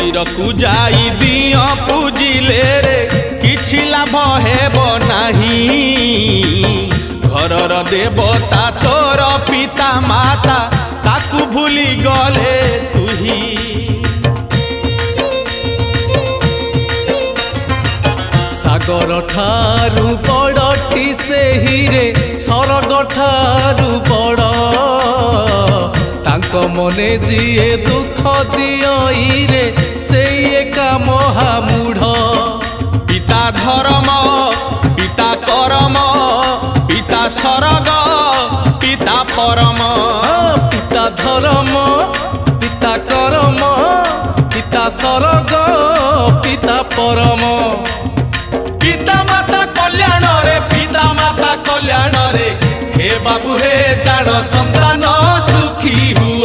मंदिरकू जाई दियो पूजिले रे किछि लाभ हेबो नाही। घरर देवता तोर पिता माता ताकू भूली गले तुही। सागर ठारू बड़टी से हीरे सरग ठारू बड़ तांको मने जिए दुख दियई रे से एका महामूढ़। पिता धर्म पिता करम पिता सरग पिता परम। पिता धर्म पिता करम पिता सरग पिता परम। पिता माता कल्याण रे पिता माता कल्याण रे हे बाबू हे जान संतान सुखी हु।